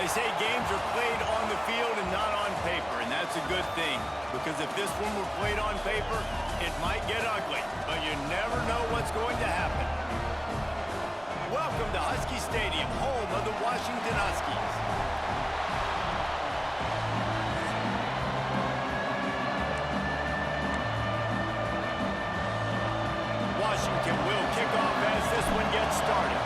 They say games are played on the field and not on paper, and that's a good thing. Because if this one were played on paper, it might get ugly, but you never know what's going to happen. Welcome to Husky Stadium, home of the Washington Huskies. Washington will kick off as this one gets started.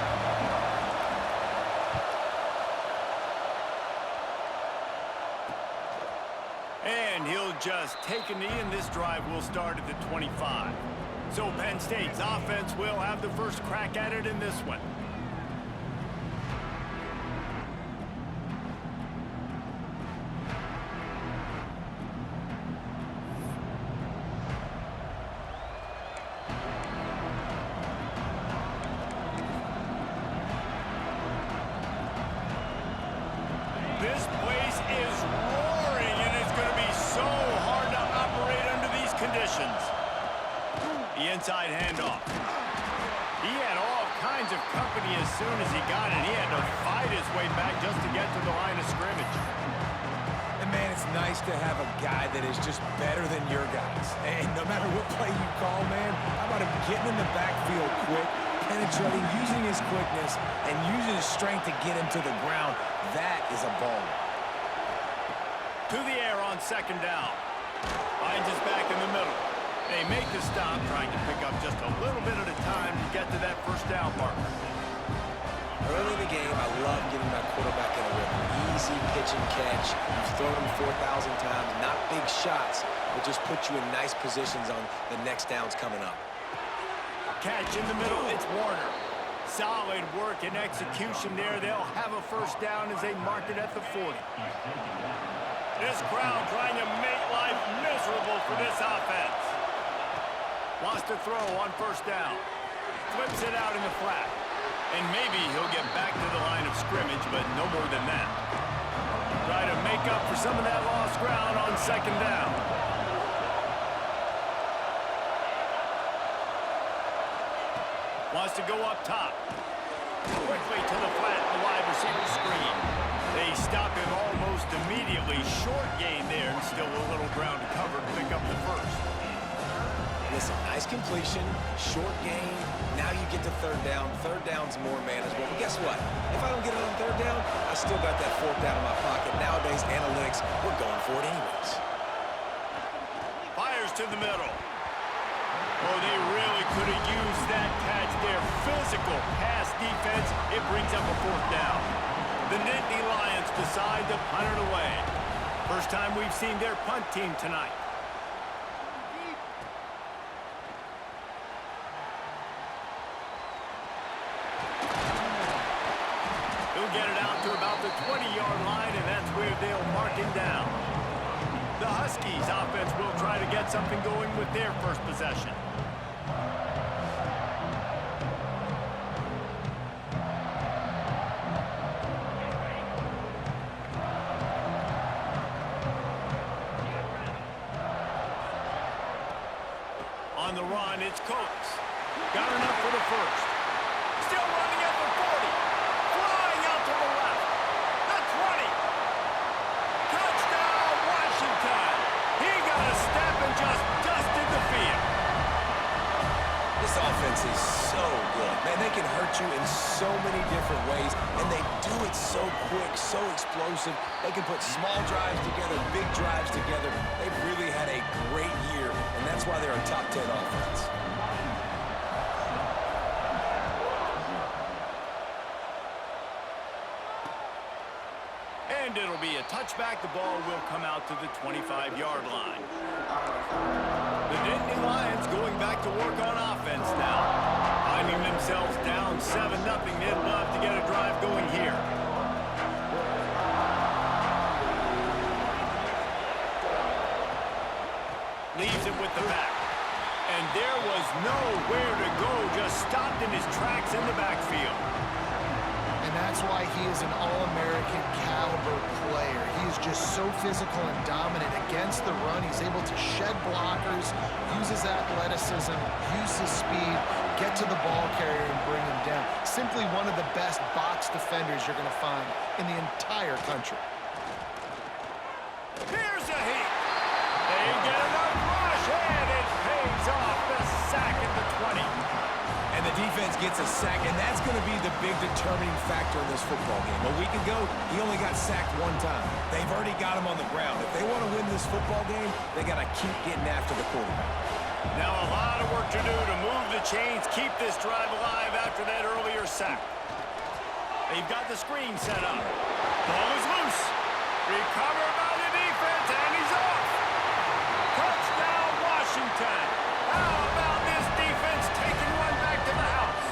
And he'll just take a knee, and this drive will start at the 25. So Penn State's offense will have the first crack at it in this one. This place is roaring, and it's going to be so hard to operate under these conditions. The inside handoff. He had all kinds of company as soon as he got it. He had to fight his way back just to get to the line of scrimmage. And, man, it's nice to have a guy that is just better than your guys. And no matter what play you call, man, how about him getting in the backfield quick, penetrating, using his quickness, and using his strength to get him to the ground. That is a baller. To the air on second down. Finds his back in the middle. They make the stop, trying to pick up just a little bit at a time to get to that first down marker. Early in the game, I love getting my quarterback in a rhythm. Easy pitch and catch. You've thrown him 4,000 times. Not big shots, but just put you in nice positions on the next downs coming up. Catch in the middle, it's Warner. Solid work and execution there. They'll have a first down as they mark it at the 40. This crowd trying to make life miserable for this offense. Wants to throw on first down. Flips it out in the flat. And maybe he'll get back to the line of scrimmage, but no more than that. Try to make up for some of that lost ground on second down. Wants to go up top. Quickly to the flat, the wide receiver screen. They stop him almost immediately. Short gain there, and still a little ground to cover to pick up the first. Listen, nice completion, short gain. Now you get to third down. Third down's more manageable. But guess what? If I don't get it on third down, I still got that fourth down in my pocket. Nowadays, analytics, we're going for it anyways. Fires to the middle. Oh, they really could have used that catch there. Physical pass defense. It brings up a fourth down. The Nittany Lions decide to punt it away. First time we've seen their punt team tonight. He'll get it out to about the 20-yard line, and that's where they'll mark him down. The Huskies offense will try to get something going with their first possession. On the run, it's Coates. Got enough for the first. Still running at the 40. Flying out to the left. The 20. Touchdown, Washington. He got a step and just dusted the field. This offense is so good. Man, they can hurt you in so many different ways, and they do it so quick, so explosive. They can put small drives together, big drives together. They've really had a great year, and that's why they're a top 10 offense. And it'll be a touchback. The ball will come out to the 25-yard line. The Nittany Lions going back to work on offense now. Finding themselves down 7-0. They'd love to get a drive going here. Leaves it with the back. And there was nowhere to go. Just stopped in his tracks in the backfield. And that's why he is an All-American caliber player. He is just so physical and dominant against the run. He's able to shed blockers, use his athleticism, use his speed, get to the ball carrier and bring him down. Simply one of the best box defenders you're going to find in the entire country. Here's a heat. They get enough rush, and it pays off. The sack at the 20. And the defense gets a sack, and that's going to be the big determining factor in this football game. A week ago, he only got sacked one time. They've already got him on the ground. If they want to win this football game, they got to keep getting after the quarterback. Now a lot of work to do to move the chains, keep this drive alive after that earlier sack. They've got the screen set up. Ball is loose. Recovered by the defense, and he's off. Touchdown, Washington. How about this defense taking one back to the house?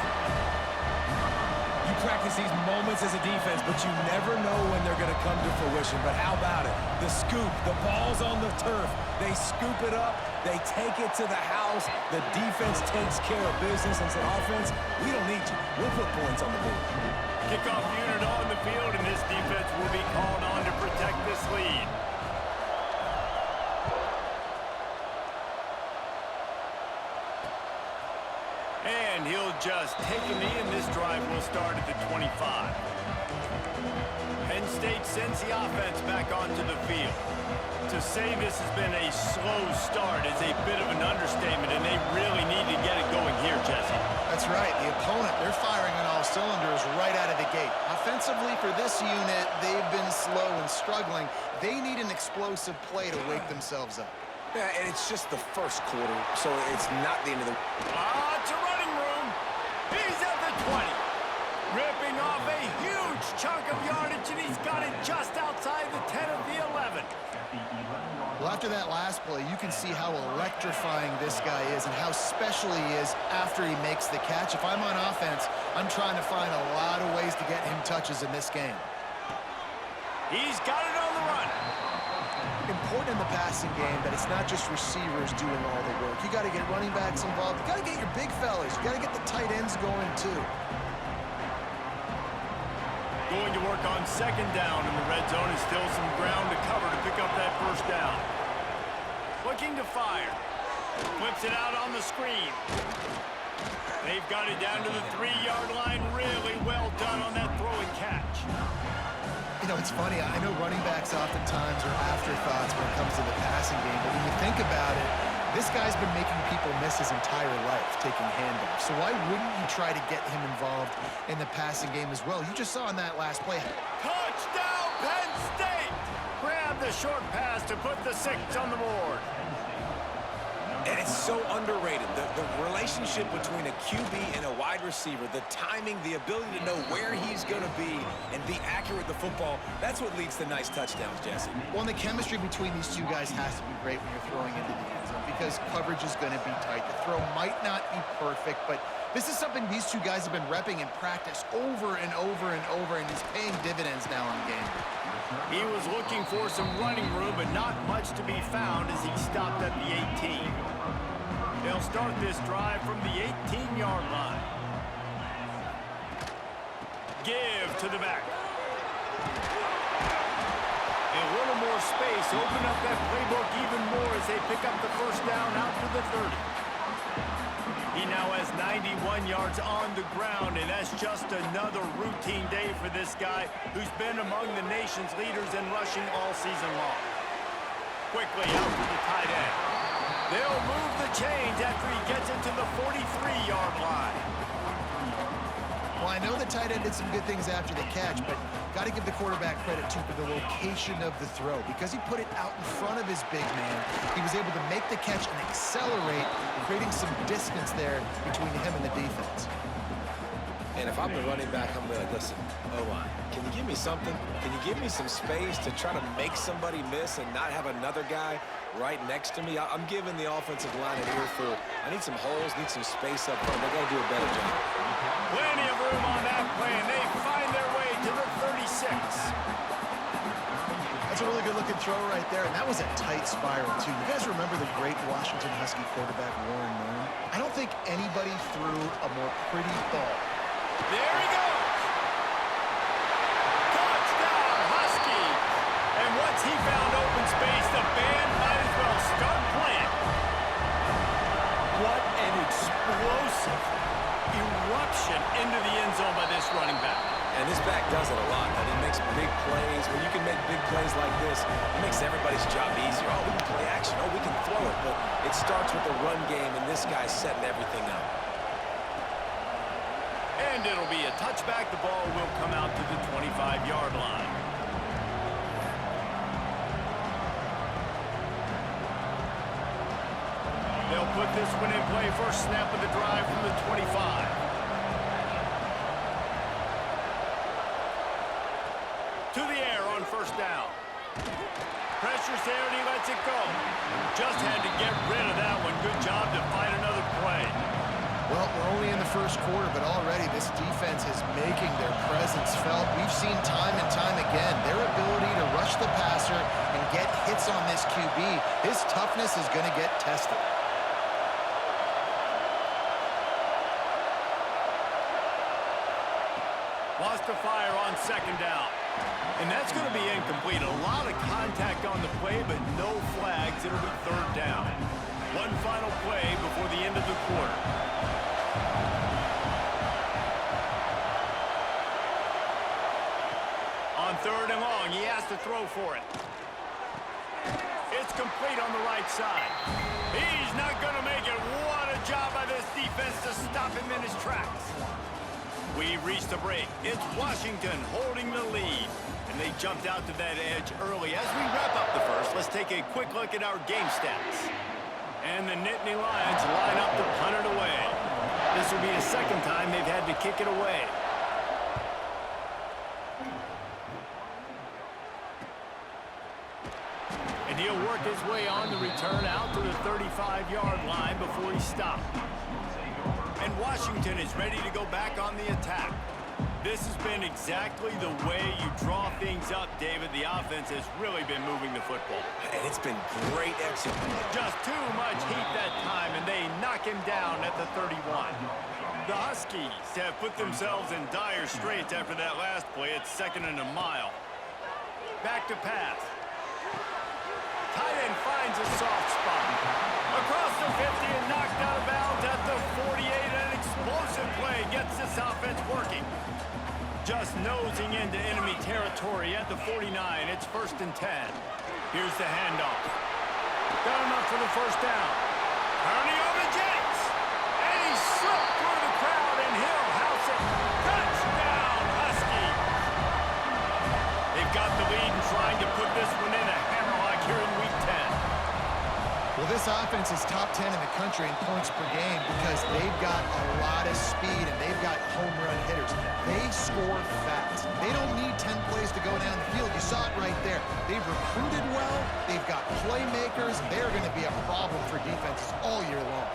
You practice these moments as a defense, but you never know when they're going to come to fruition. But how about it? The scoop, the ball's on the turf. They scoop it up. They take it to the house. The defense takes care of business and said, offense, we don't need you. We'll put points on the board. Kickoff unit on the field, and this defense will be called on to protect this lead. And he'll just take a knee, and this drive will start at the 25. Penn State sends the offense back onto the field. To say this has been a slow start is a bit of an understatement, and they really need to get it going here, Jesse. That's right. The opponent, they're firing on all cylinders right out of the gate. Offensively, for this unit, they've been slow and struggling. They need an explosive play to wake themselves up. Yeah, and it's just the first quarter, so it's not the end of the... It's a running room. He's at the 20. Ripping off a huge chunk of yardage, and he's got it just outside the 10 of the 11. Well, after that last play, you can see how electrifying this guy is and how special he is after he makes the catch. If I'm on offense, I'm trying to find a lot of ways to get him touches in this game. He's got it on the run. Important in the passing game that it's not just receivers doing all the work. You got to get running backs involved. You got to get your big fellas. You got to get the tight ends going too. Going to work on second down in the red zone, and still some ground to cover to pick up that first down. Looking to fire. Flips it out on the screen. They've got it down to the 3-yard line. Really well done on that throw and catch. You know, it's funny. I know running backs oftentimes are afterthoughts when it comes to the passing game, but when you think about it, this guy's been making people miss his entire life taking handoffs. So why wouldn't you try to get him involved in the passing game as well? You just saw in that last play. Touchdown, Penn State! Grab the short pass to put the 6 on the board. And it's so underrated. The relationship between a QB and a wide receiver, the timing, the ability to know where he's going to be and be accurate with the football, that's what leads to nice touchdowns, Jesse. Well, and the chemistry between these two guys has to be great when you're throwing into the end zone because coverage is going to be tight. The throw might not be perfect, but this is something these two guys have been repping in practice over and over and over, and it's paying dividends now in game. He was looking for some running room, but not much to be found as he stopped at the 18. They'll start this drive from the 18-yard line. Give to the back. A little more space, open up that playbook even more as they pick up the first down out to the 30. He now has 91 yards on the ground, and that's just another routine day for this guy who's been among the nation's leaders in rushing all season long. Quickly out to the tight end. They'll move the chains after he gets it to the 43-yard line. Well, I know the tight end did some good things after the catch, but got to give the quarterback credit, too, for the location of the throw. Because he put it out in front of his big man, he was able to make the catch and accelerate, creating some distance there between him and the defense. And if I'm the running back, I'm going to be like, listen, O-line, can you give me something? Can you give me some space to try to make somebody miss and not have another guy right next to me? I'm giving the offensive line an earful. I need some holes, need some space up front. They're going to do a better job. Plenty of room on that play, and they find their way to the 36. That's a really good-looking throw right there, and that was a tight spiral, too. You guys remember the great Washington Husky quarterback, Warren Moon? I don't think anybody threw a more pretty ball. There he goes. Touchdown, Husky. And once he found open space, the band might as well start playing. What an explosive eruption into the end zone by this running back. And this back does it a lot. And he makes big plays. When you can make big plays like this, it makes everybody's job easier. Oh, we can play action. Oh, we can throw it. But it starts with the run game, and this guy's setting everything up. And it'll be a touchback. The ball will come out to the 25-yard line. They'll put this one in play. First snap of the drive from the 25. To the air on first down. Pressure's there and he lets it go. Just had to get rid of that one. Good job to find another play. Well, we're only in the first quarter, but already this defense is making their presence felt. We've seen time and time again their ability to rush the passer and get hits on this QB. His toughness is going to get tested. Lost to fire on second down. And that's going to be incomplete. A lot of contact on the play, but no flags. It'll be third down. One final play before the end of the quarter. On third and long, he has to throw for it. It's complete on the right side. He's not going to make it. What a job by this defense to stop him in his tracks. We've reached the break. It's Washington holding the lead. And they jumped out to that edge early. As we wrap up the first, let's take a quick look at our game stats. And the Nittany Lions line up to punt it away. This will be the second time they've had to kick it away. And he'll work his way on the return out to the 35-yard line before he stopped. And Washington is ready to go back on the attack. This has been exactly the way you draw things up, David. The offense has really been moving the football. And it's been great execution. Just too much heat that time, and they knock him down at the 31. The Huskies have put themselves in dire straits after that last play. It's second and a mile. Back to pass. Tight end finds a soft spot. Across the 50 and knocked out of bounds at the 48. An explosive play gets this offense working. Just nosing into enemy territory at the 49. It's first and 10. Here's the handoff. Got enough for the first down. Turning over Jets. And he slipped through the crowd, and he'll house it. Touchdown, Huskies. They've got the lead and trying to put this one in a hammerlock here in Week 10. Well, this offense is top 10 in the country in points per game because they've got a lot of speed and they've got home run hitters. They score fast. They don't need 10 plays to go down the field. You saw it right there. They've recruited well. They've got playmakers. They're going to be a problem for defenses all year long.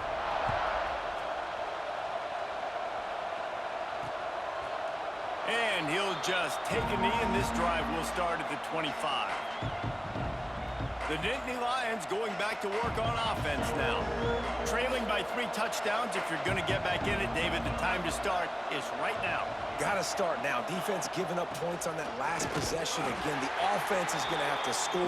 And he'll just take a knee, and this drive will start at the 25. The Nittany Lions going back to work on offense now. Trailing by 3 touchdowns. If you're going to get back in it, David, the time to start is right now. Got to start now. Defense giving up points on that last possession. Again, the offense is going to have to score,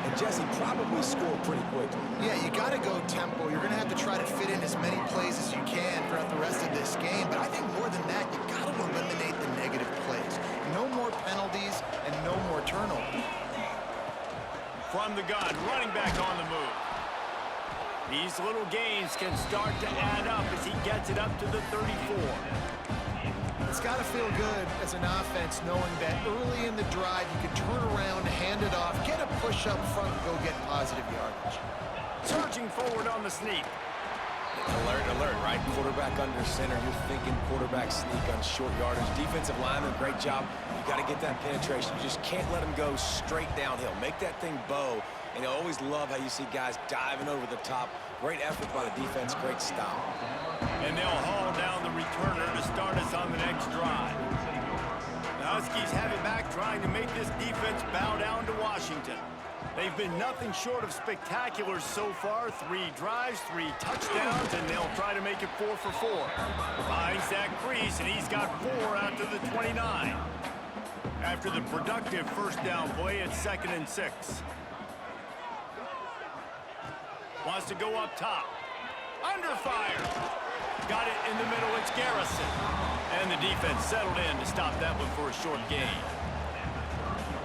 and Jesse probably score pretty quickly. Yeah, you got to go tempo. You're going to have to try to fit in as many plays as you can throughout the rest of this game, but I think more than that, you got to eliminate the negative plays. No more penalties and no more turnovers. From the gun, running back on the move. These little gains can start to add up as he gets it up to the 34. It's got to feel good as an offense knowing that early in the drive you can turn around, hand it off, get a push up front, and go get positive yardage. Surging forward on the sneak. Alert, alert, right? Quarterback under center. You're thinking quarterback sneak on short yardage. Defensive lineman, great job. You got to get that penetration. You just can't let him go straight downhill. Make that thing bow. And I always love how you see guys diving over the top. Great effort by the defense. Great stop. And they'll haul down the returner to start us on the next drive. The Huskies have it back, trying to make this defense bow down to Washington. They've been nothing short of spectacular so far. 3 drives, 3 touchdowns, and they'll try to make it 4 for 4. Finds that crease, and he's got 4 out to the 29. After the productive first down play, it's 2nd and 6. Wants to go up top. Under fire. Got it in the middle. It's Garrison. And the defense settled in to stop that one for a short gain.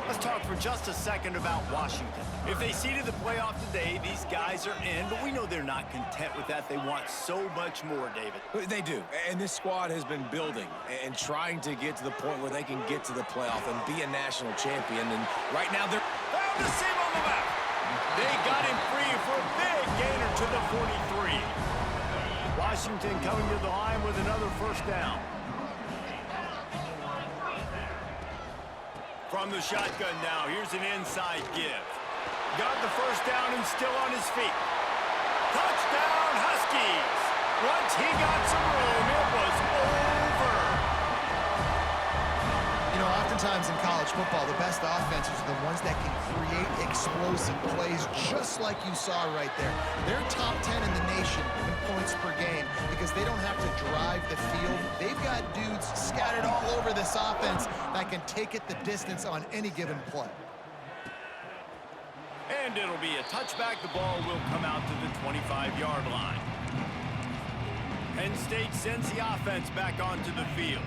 Let's talk for just a second about Washington. If they seeded the playoff today, these guys are in, but we know they're not content with that. They want so much more, David. They do, and this squad has been building and trying to get to the point where they can get to the playoff and be a national champion, and right now they're... Found the seam on the left. They got him free for a big gainer to the 43. Washington coming to the line with another first down. From the shotgun now, here's an inside give. Got the first down and still on his feet. Touchdown, Huskies! Once he got some room, it was over. You know, oftentimes in college football, the best offenses are the ones that can create explosive plays, just like you saw right there. They're top 10 in the nation in points per game because they don't have to drive the field. They've got dudes scattered all over this offense that can take it the distance on any given play. And it'll be a touchback. The ball will come out to the 25-yard line. Penn State sends the offense back onto the field.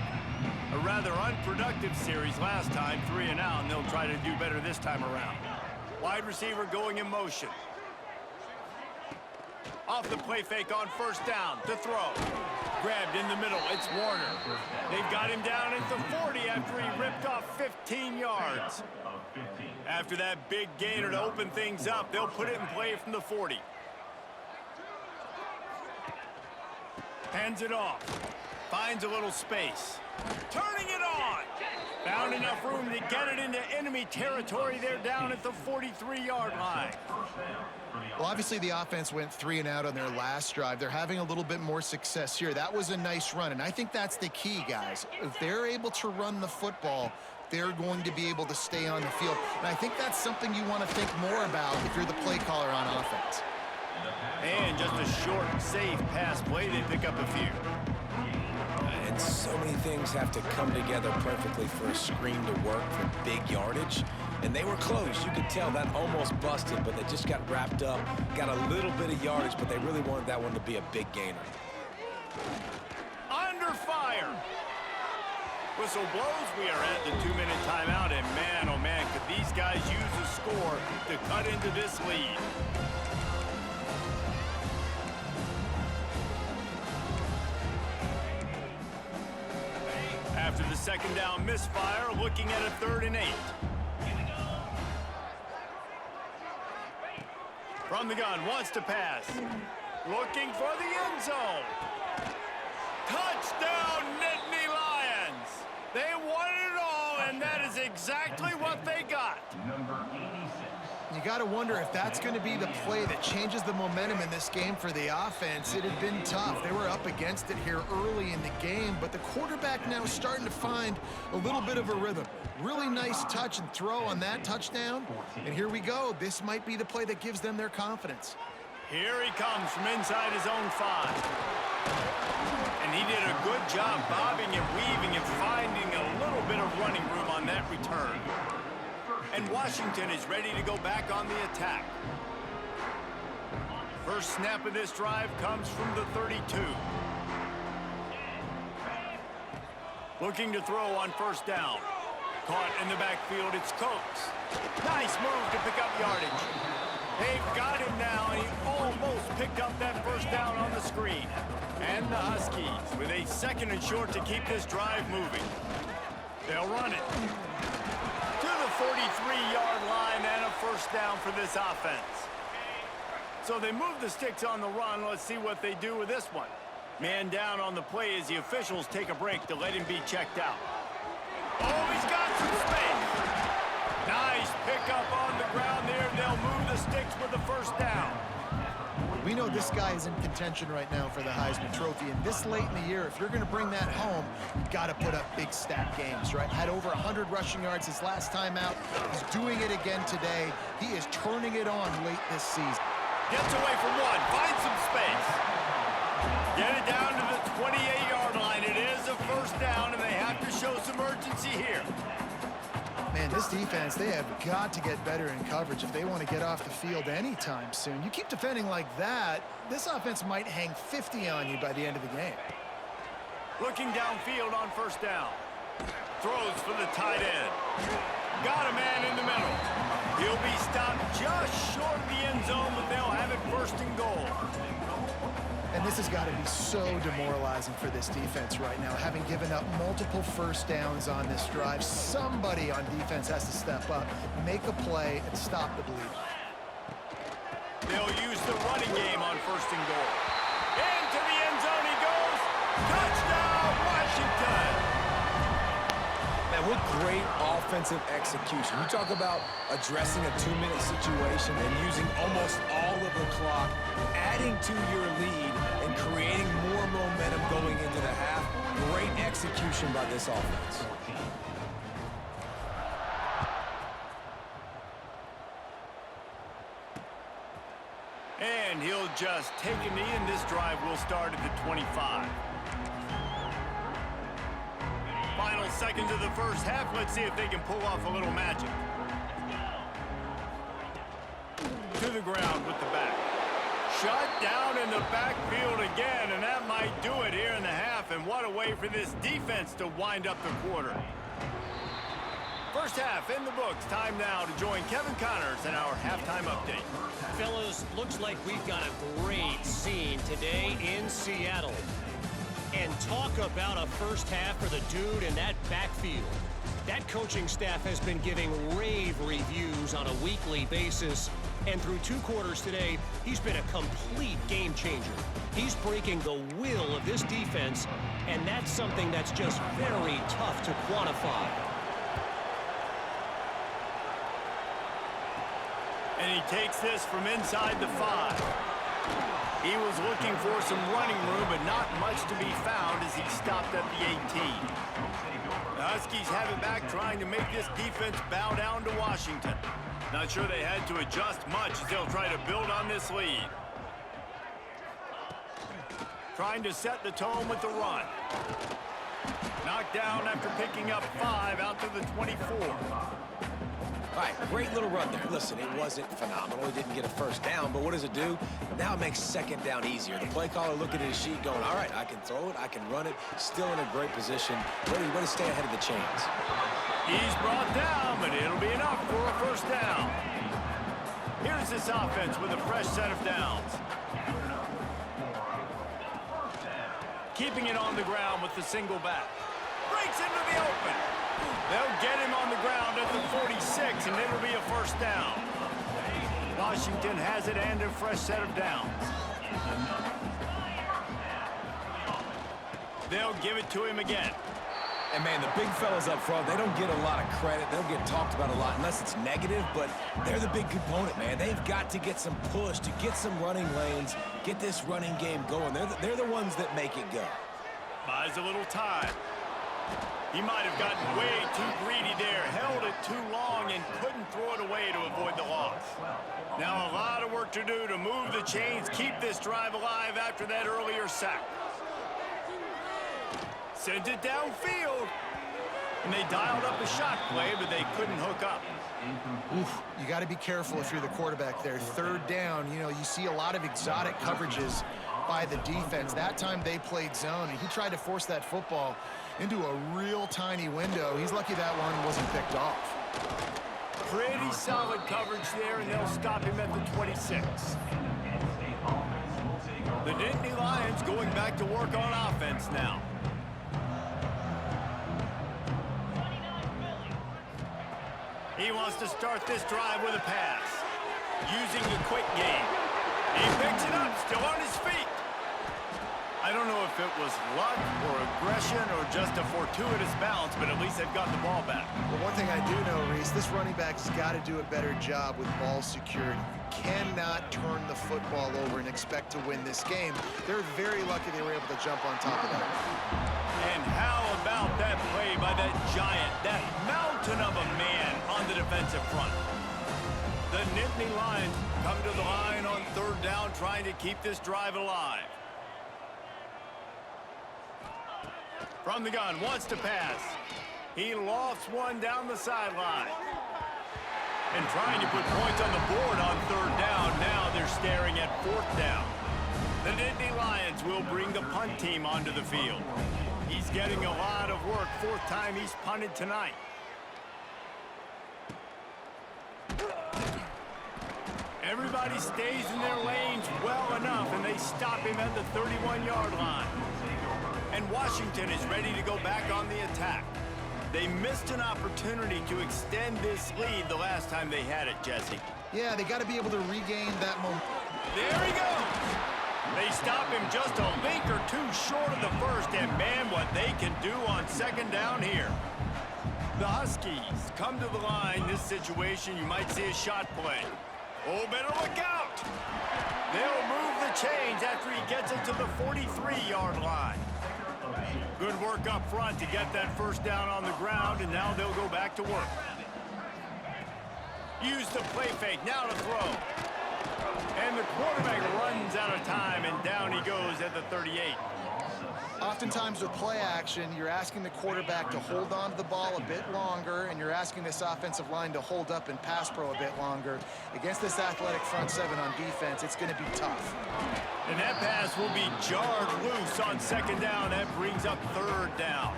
A rather unproductive series last time, 3 and out, and they'll try to do better this time around. Wide receiver going in motion. Off the play fake on first down to throw. Grabbed in the middle, it's Warner. They've got him down at the 40 after he ripped off 15 yards. After that big gainer to open things up, they'll put it in play from the 40. Hands it off. Finds a little space. Turning it on. Found enough room to get it into enemy territory. They're down at the 43-yard line. Well, obviously the offense went 3 and out on their last drive. They're having a little bit more success here. That was a nice run, and I think that's the key, guys. If they're able to run the football, they're going to be able to stay on the field. And I think that's something you want to think more about if you're the play caller on offense. And just a short, safe pass play. They pick up a few. And so many things have to come together perfectly for a screen to work for big yardage. And they were close. You could tell that almost busted, but they just got wrapped up, got a little bit of yardage, but they really wanted that one to be a big gainer. Under fire. Whistle blows. We are at the 2-minute timeout, and man, oh man, could these guys use a score to cut into this lead. After the second down misfire, looking at a 3rd and 8. From the gun, wants to pass. Looking for the end zone. Touchdown, Nittany Lions! They wanted it all, and that is exactly what they got. You got to wonder if that's going to be the play that changes the momentum in this game for the offense. It had been tough. They were up against it here early in the game, but the quarterback now is starting to find a little bit of a rhythm. Really nice touch and throw on that touchdown. And here we go. This might be the play that gives them their confidence. Here he comes from inside his own 5. And he did a good job bobbing and weaving and finding a little bit of running room on that return. And Washington is ready to go back on the attack. First snap of this drive comes from the 32. Looking to throw on first down. Caught in the backfield, it's Coates. Nice move to pick up yardage. They've got him now, and he almost picked up that first down on the screen. And the Huskies with a 2nd and short to keep this drive moving. They'll run it to the 43-yard line, and a first down for this offense. So they move the sticks on the run. Let's see what they do with this one. Man down on the play as the officials take a break to let him be checked out. Oh, he's got some space. Nice pickup on the ground there. They'll move the sticks with the first down. We know this guy is in contention right now for the Heisman Trophy, and this late in the year, if you're going to bring that home, you've got to put up big stat games, right? Had over 100 rushing yards his last time out. He's doing it again today. He is turning it on late this season. Gets away from one, finds some space. Get it down to the 28-yard line. It is a first down, and they have to show some urgency here. Man, Man, this defense, they have got to get better in coverage if they want to get off the field anytime soon. You keep defending like that, this offense might hang 50 on you by the end of the game. Looking downfield on first down. Throws for the tight end. Got a man in the middle. He'll be stopped just short of the end zone, but they'll have it first and goal. And this has got to be so demoralizing for this defense right now, having given up multiple first downs on this drive. Somebody on defense has to step up, make a play, and stop the bleeding. They'll use the running game on first and goal. Into the end zone he goes. Touchdown, Washington! Man, what great offensive execution. You talk about addressing a 2-minute situation and using almost all of the clock, adding to your lead and creating more momentum going into the half. Great execution by this offense. And he'll just take a knee, and this drive will start at the 25. Final seconds of the first half. Let's see if they can pull off a little magic. To the ground with the back. Shut down in the backfield again, and that might do it here in the half. And what a way for this defense to wind up the quarter. First half in the books. Time now to join Kevin Connors in our halftime update. Fellas, looks like we've got a great scene today in Seattle. And talk about a first half for the dude in that backfield. That coaching staff has been giving rave reviews on a weekly basis. And through 2 quarters today, he's been a complete game changer. He's breaking the will of this defense, and that's something that's just very tough to quantify. And he takes this from inside the 5. He was looking for some running room, but not much to be found as he stopped at the 18. The Huskies have it back, trying to make this defense bow down to Washington. Not sure they had to adjust much as they'll try to build on this lead. Trying to set the tone with the run. Knocked down after picking up 5 out to the 24. All right, great little run there. Listen, it wasn't phenomenal. He didn't get a first down, but what does it do? Now it makes second down easier. The play caller looking at his sheet going, all right, I can throw it, I can run it. Still in a great position. Ready to stay ahead of the chains. He's brought down, but it'll be enough for a first down. Here's this offense with a fresh set of downs. Keeping it on the ground with the single back. Breaks into the open. They'll get him on the ground at the 46, and it'll be a first down. Washington has it and a fresh set of downs. They'll give it to him again. And, man, the big fellas up front, they don't get a lot of credit. They don't get talked about a lot unless it's negative, but they're the big component, man. They've got to get some push, to get some running lanes, get this running game going. They're the ones that make it go. Buys a little time. He might have gotten way too greedy there, held it too long, and couldn't throw it away to avoid the loss. Now a lot of work to do to move the chains, keep this drive alive after that earlier sack. Sent it downfield. And they dialed up a shot play, but they couldn't hook up. Oof, you got to be careful if you're the quarterback there. Third down, you know, you see a lot of exotic coverages by the defense. That time they played zone, and he tried to force that football into a real tiny window. He's lucky that one wasn't picked off. Pretty solid coverage there, and they'll stop him at the 26. The Nittany Lions going back to work on offense now. He wants to start this drive with a pass. Using the quick game. He picks it up, still on his feet. I don't know if it was luck or aggression or just a fortuitous bounce, but at least they've got the ball back. But one thing I do know, Reese, this running back's got to do a better job with ball security. You cannot turn the football over and expect to win this game. They're very lucky they were able to jump on top of that. And how about that play by that giant, that mountain of a man on the defensive front? The Nittany Lions come to the line on third down, trying to keep this drive alive. From the gun, wants to pass. He lofts one down the sideline. And trying to put points on the board on third down. Now they're staring at fourth down. The Nittany Lions will bring the punt team onto the field. He's getting a lot of work. Fourth time he's punted tonight. Everybody stays in their lanes well enough, and they stop him at the 31-yard line. And Washington is ready to go back on the attack. They missed an opportunity to extend this lead the last time they had it, Jesse. Yeah, they got to be able to regain that momentum. There he goes. They stop him just a link or two short of the first, and man, what they can do on second down here. The Huskies come to the line. This situation, you might see a shot play. Oh, better look out. They'll move the chains after he gets it to the 43-yard line. Good work up front to get that first down on the ground, and now they'll go back to work. Use the play fake, now to throw. And the quarterback runs out of time, and down he goes at the 38. Oftentimes with play action, you're asking the quarterback to hold on to the ball a bit longer, and you're asking this offensive line to hold up in pass pro a bit longer. Against this athletic front seven on defense, it's going to be tough. And that pass will be jarred loose on second down. That brings up third down.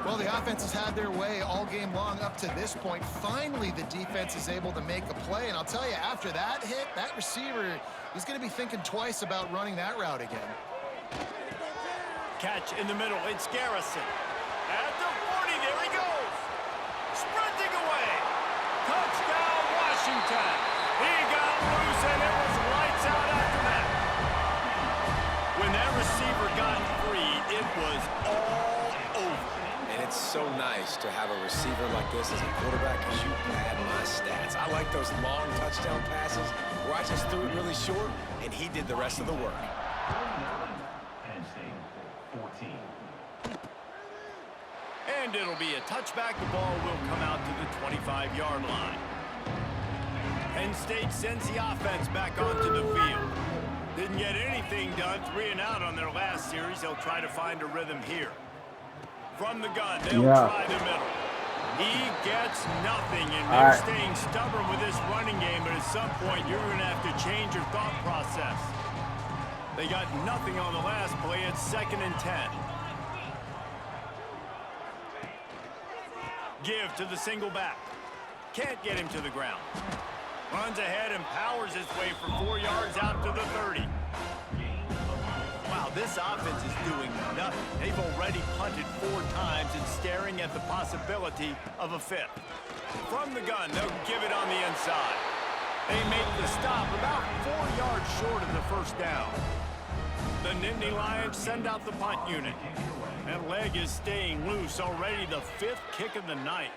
Well, the offense has had their way all game long up to this point. Finally, the defense is able to make a play. And I'll tell you, after that hit, that receiver, he's going to be thinking twice about running that route again. Catch in the middle. It's Garrison. At the 40, there he goes. Sprinting away. Touchdown, Washington. He got loose, and it was lights out after that. When that receiver got free, it was all over. And it's so nice to have a receiver like this as a quarterback because you pad my stats. I like those long touchdown passes where I just threw it really short, and he did the rest of the work. And it'll be a touchback. The ball will come out to the 25-yard line. Penn State sends the offense back onto the field. Didn't get anything done. 3 and out on their last series. They'll try to find a rhythm here. From the gun, they'll try the middle. He gets nothing, and they're staying stubborn with this running game, but at some point, you're going to have to change your thought process. They got nothing on the last play. It's 2nd and 10. Give to the single back. Can't get him to the ground. Runs ahead and powers his way for 4 yards out to the 30. Wow, this offense is doing nothing. They've already punted 4 times and staring at the possibility of a 5th. From the gun, they'll give it on the inside. They make the stop about 4 yards short of the first down. The Nittany Lions send out the punt unit. That leg is staying loose, already the 5th kick of the night.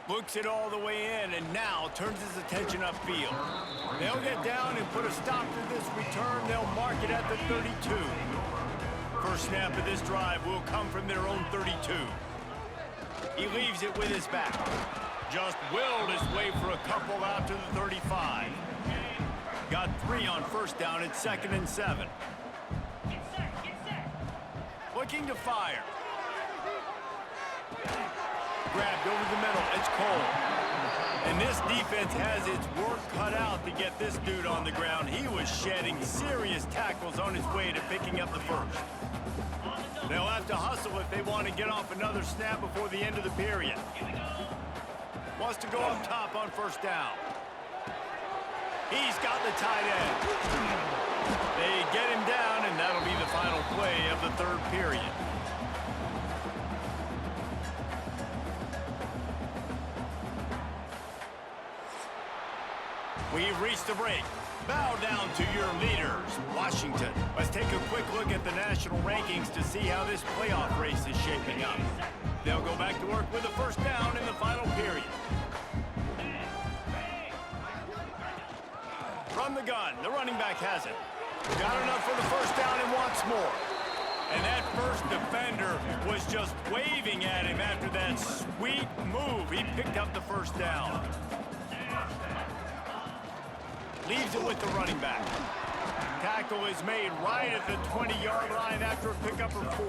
Looks it all the way in, and now turns his attention upfield. They'll get down and put a stop to this return. They'll mark it at the 32. First snap of this drive will come from their own 32. He leaves it with his back. Just willed his way for a couple out to the 35. Got 3 on first down. It's 2nd and 7. Looking to fire. Grabbed over the middle. It's Cole. And this defense has its work cut out to get this dude on the ground. He was shedding serious tackles on his way to picking up the first. They'll have to hustle if they want to get off another snap before the end of the period. Wants to go up top on first down. He's got the tight end. They get him down, and that'll be the final play of the 3rd period. We've reached the break. Bow down to your leaders, Washington. Let's take a quick look at the national rankings to see how this playoff race is shaping up. They'll go back to work with a first down in the final period. From the gun, the running back has it. Got enough for the first down and wants more. And that first defender was just waving at him after that sweet move. He picked up the first down. Leaves it with the running back. Tackle is made right at the 20-yard line after a pickup of 4.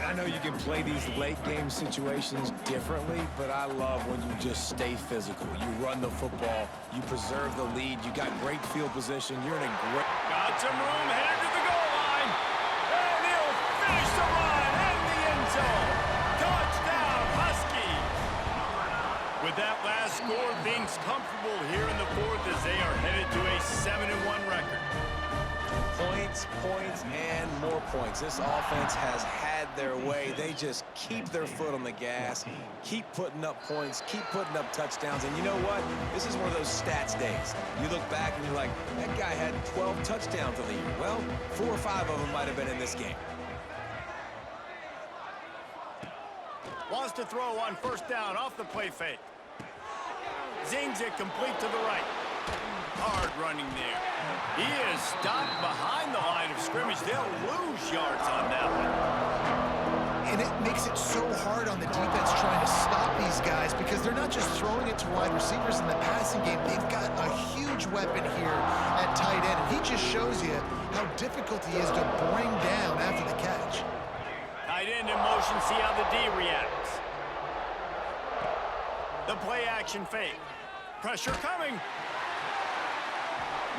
I know you can play these late-game situations differently, but I love when you just stay physical. You run the football, you preserve the lead, you got great field position, you're in a great... Got some room, headed to the goal line. And he'll finish the run in the end zone. Touchdown, Huskies. With that last score, things comfortable here in the fourth as they are headed to a 7-1 record. Points, points, and more points. This offense has had their way. They just keep their foot on the gas, keep putting up points, keep putting up touchdowns. And you know what? This is one of those stats days. You look back and you're like, that guy had 12 touchdowns on the year. Well, 4 or 5 of them might have been in this game. Wants to throw on first down off the play fake. Zings it complete to the right. Hard running there. He is stopped behind the line of scrimmage. They'll lose yards on that one. And it makes it so hard on the defense trying to stop these guys because they're not just throwing it to wide receivers in the passing game. They've got a huge weapon here at tight end. And he just shows you how difficult he is to bring down after the catch. Tight end in motion, see how the D reacts. The play action fake. Pressure coming.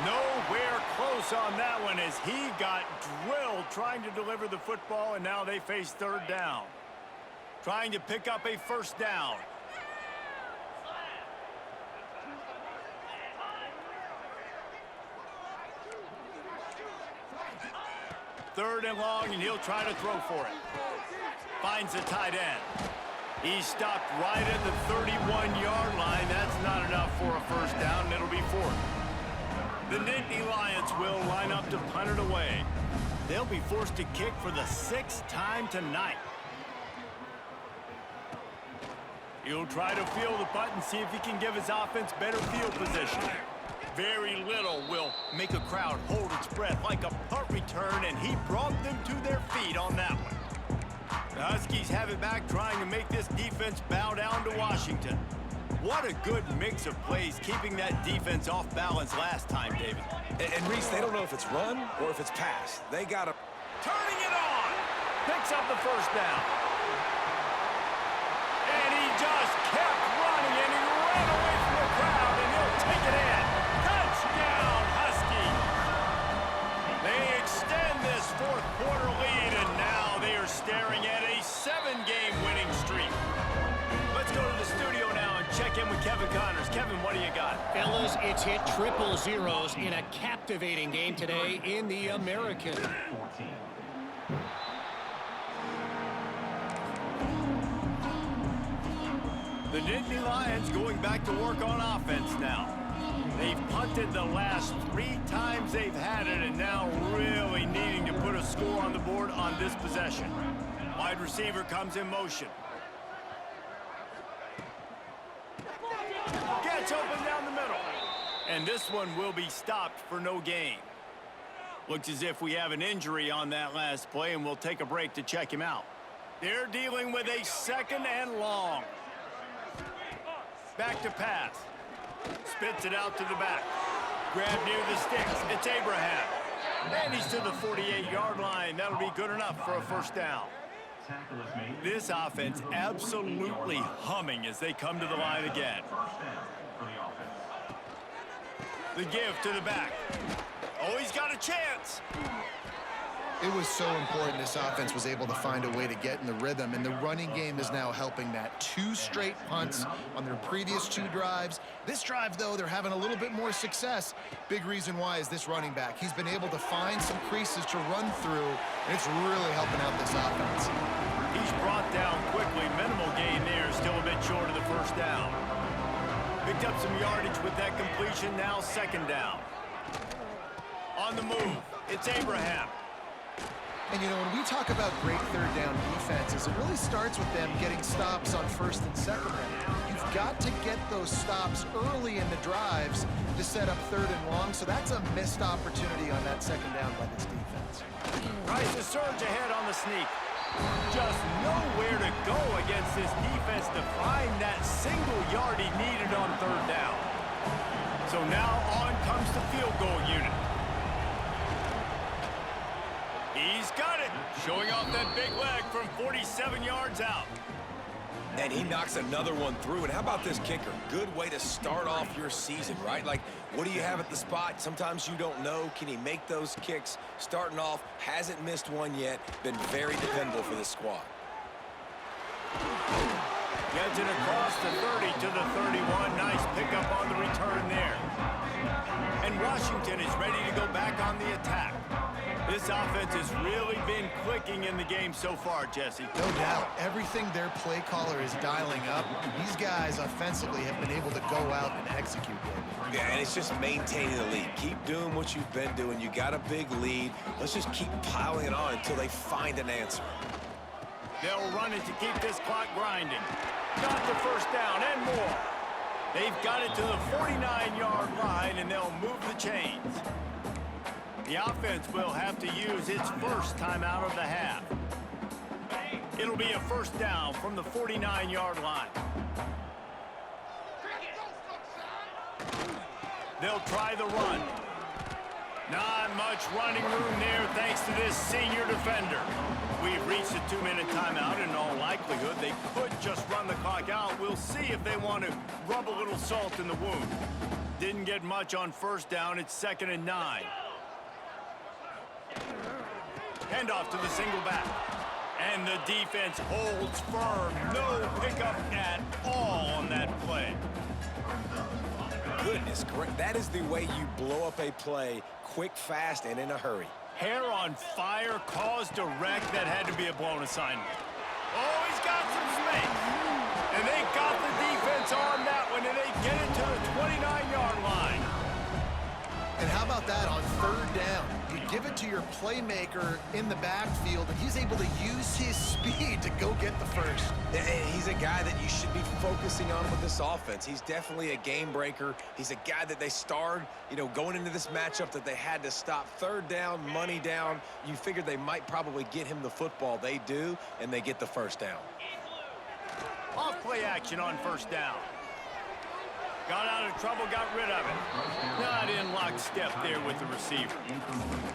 Nowhere close on that one as he got drilled trying to deliver the football, and now they face third down. Trying to pick up a first down. Third and long, and he'll try to throw for it. Finds the tight end. He stopped right at the 31-yard line. That's not enough for a first down, and it'll be fourth. The Nittany Lions will line up to punt it away. They'll be forced to kick for the 6th time tonight. He'll try to field the punt and see if he can give his offense better field position. Very little will make a crowd hold its breath like a punt return, and he brought them to their feet on that one. The Huskies have it back, trying to make this defense bow down to Washington. What a good mix of plays, keeping that defense off balance last time, David. And Reese, they don't know if it's run or if it's pass. They got to... Turning it on. Picks up the first down. And he just kept running, and he ran away from the crowd, and he'll take it in. Touchdown, Huskies. They extend this fourth quarter lead, and now they are staring at a 7-game winning streak. Let's go to the studio now and check in with Kevin Connors. Kevin, what do you got? Fellas, it's hit triple zeros in a captivating game today in the American. The Nittany Lions going back to work on offense now. They've punted the last 3 times they've had it, and now really needing to put a score on the board on this possession. Wide receiver comes in motion. Gets open down the middle. And this one will be stopped for no gain. Looks as if we have an injury on that last play, and we'll take a break to check him out. They're dealing with a 2nd and long. Back to pass. Spits it out to the back. Grab near the sticks. It's Abraham. And he's to the 48-yard line. That'll be good enough for a first down. This offense absolutely humming as they come to the line again. The give to the back. Oh, he's got a chance. It was so important this offense was able to find a way to get in the rhythm, and the running game is now helping that. 2 straight punts on their previous 2 drives. This drive, though, they're having a little bit more success. Big reason why is this running back. He's been able to find some creases to run through, and it's really helping out this offense. He's brought down quickly. Minimal gain there, still a bit short of the first down. Picked up some yardage with that completion, now 2nd down. On the move, it's Abraham. And, you know, when we talk about great third down defenses, it really starts with them getting stops on 1st and 2nd down. You've got to get those stops early in the drives to set up 3rd and long, so that's a missed opportunity on that 2nd down by this defense. Tries to surge ahead on the sneak. Just nowhere to go against this defense to find that single yard he needed on 3rd down. So now on comes the field goal unit. He's got it. Showing off that big leg from 47 yards out. And he knocks another one through. And how about this kicker? Good way to start off your season, right? Like, what do you have at the spot? Sometimes you don't know. Can he make those kicks? Starting off, hasn't missed one yet. Been very dependable for this squad. Gets it across the 30 to the 31. Nice pickup on the return there. And Washington is ready to go back on the attack. This offense has really been clicking in the game so far, Jesse. No doubt. Everything their play caller is dialing up, these guys offensively have been able to go out and execute them. Yeah, and it's just maintaining the lead. Keep doing what you've been doing. You got a big lead. Let's just keep piling it on until they find an answer. They'll run it to keep this clock grinding. Got the first down and more. They've got it to the 49-yard line, and they'll move the chains. The offense will have to use its first timeout of the half. It'll be a first down from the 49-yard line. They'll try the run. Not much running room there thanks to this senior defender. We've reached a 2-minute timeout. In all likelihood, they could just run the clock out. We'll see if they want to rub a little salt in the wound. Didn't get much on first down. It's 2nd and 9. Handoff to the single back. And the defense holds firm. No pickup at all on that play. Goodness, great. That is the way you blow up a play quick, fast, and in a hurry. Hair on fire, caused a wreck. That had to be a blown assignment. Oh, he's got some space. And they got the defense on that one, and they get it to the 29-yard line. And how about that on 3rd down? You give it to your playmaker in the backfield, and he's able to use his speed to go get the first. He's a guy that you should be focusing on with this offense. He's definitely a game breaker. He's a guy that they starred, going into this matchup that they had to stop. 3rd down, money down. You figured they might probably get him the football. They do, and they get the first down. Off play action on first down. Got out of trouble, got rid of it. Not in lockstep there with the receiver.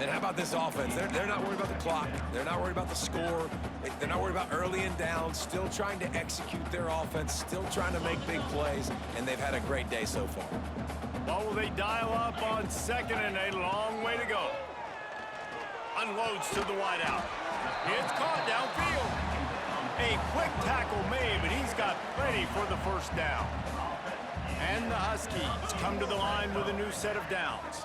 And how about this offense? They're not worried about the clock. They're not worried about the score. They're not worried about early and down. Still trying to execute their offense. Still trying to make big plays. And they've had a great day so far. What will they dial up on 2nd and 8? Long way to go. Unloads to the wideout. It's caught downfield. A quick tackle made, but he's got plenty for the first down. And the Huskies come to the line with a new set of downs.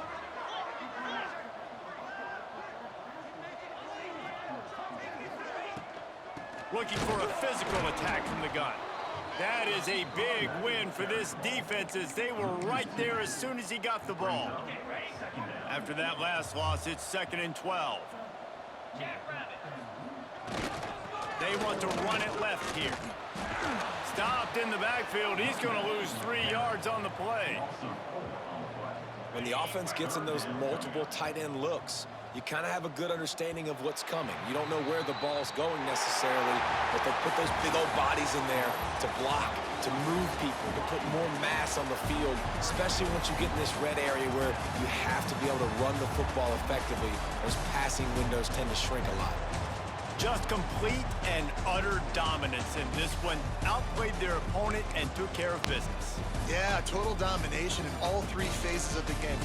Looking for a physical attack from the gun. That is a big win for this defense as they were right there as soon as he got the ball. After that last loss, it's 2nd and 12. They want to run it left here. Stopped in the backfield. He's going to lose 3 yards on the play. When the offense gets in those multiple tight end looks, you kind of have a good understanding of what's coming. You don't know where the ball's going necessarily, but they put those big old bodies in there to block, to move people, to put more mass on the field, especially once you get in this red area where you have to be able to run the football effectively. Those passing windows tend to shrink a lot. Just complete and utter dominance in this one. Outplayed their opponent and took care of business. Yeah, total domination in all 3 phases of the game.